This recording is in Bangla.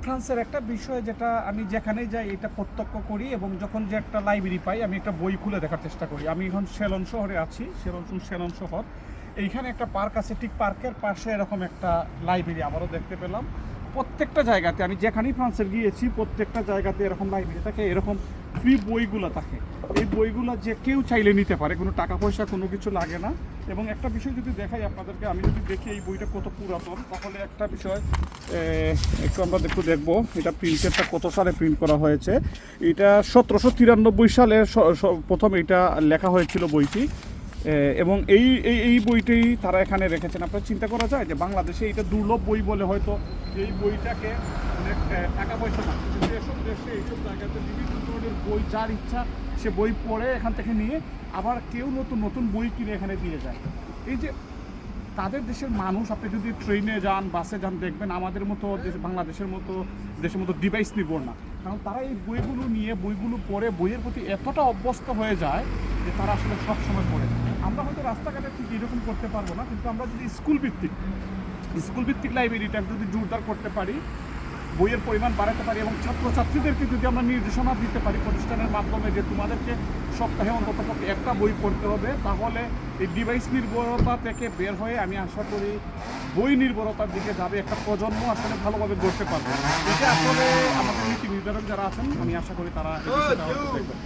ফ্রান্সের একটা বিষয় যেটা আমি যেখানেই যাই এটা প্রত্যক্ষ করি, এবং যখন যে একটা লাইব্রেরি পাই আমি একটা বই খুলে দেখার চেষ্টা করি। আমি এখন সেলন শহরে আছি, সেলন শহর। এইখানে একটা পার্ক আছে, ঠিক পার্কের পাশে এরকম একটা লাইব্রেরি আবারও দেখতে পেলাম। প্রত্যেকটা জায়গাতে আমি যেখানেই ফ্রান্সের গিয়েছি প্রত্যেকটা জায়গাতে এরকম লাইব্রেরি থাকে, এরকম ফ্রি বইগুলো থাকে। এই বইগুলো যে কেউ চাইলে নিতে পারে, কোনো টাকা পয়সা কোনো কিছু লাগে না। এবং একটা বিষয় যদি দেখাই আপনাদেরকে, আমি যদি দেখি এই বইটা কত পুরাতন, তাহলে একটা বিষয় একটু আমরা দেখবো এটা প্রিন্টেরটা কত সালে প্রিন্ট করা হয়েছে। এটা 1793 সালে প্রথম এটা লেখা হয়েছিল বইটি। এবং এই বইটাই তারা এখানে রেখেছেন। আপনার চিন্তা করা যায় যে বাংলাদেশে এটা দুর্লভ বই বলে হয়তো এই বইটাকে অনেক টাকা পয়সা না, কিন্তু এসব দেশে এইসব জায়গাতে বিভিন্ন ধরনের বই যার ইচ্ছা সে বই পড়ে এখান থেকে নিয়ে আবার কেউ নতুন নতুন বই কিনে এখানে দিয়ে যায়। এই যে তাদের দেশের মানুষ, আপনি যদি ট্রেনে যান বাসে যান দেখবেন আমাদের মতো বাংলাদেশের মতো দেশের মতো ডিভাইস নির্ভর না। কারণ তারা এই বইগুলো নিয়ে বইগুলো পড়ে বইয়ের প্রতি এতটা অভ্যস্ত হয়ে যায় যে তারা আসলে সবসময় পড়ে। আমরা হয়তো রাস্তাঘাটে ঠিক এরকম করতে পারবো না, কিন্তু আমরা যদি স্কুল ভিত্তিক লাইব্রেরিটা যদি জোরদার করতে পারি, বইয়ের পরিমাণ বাড়াতে পারি এবং ছাত্রছাত্রীদেরকে যদি আমরা নির্দেশনা দিতে পারি প্রতিষ্ঠানের মাধ্যমে যে তোমাদেরকে সপ্তাহে অন্ততপক্ষে একটা বই পড়তে হবে, তাহলে এই ডিভাইস নির্ভরতা থেকে বের হয়ে আমি আশা করি বই নির্ভরতার দিকে যাবে একটা প্রজন্ম আসলে ভালোভাবে গড়তে পারবে। এটা আসলে আমাদের নীতি নির্ধারক যারা আছেন আমি আশা করি তারা দেখবেন।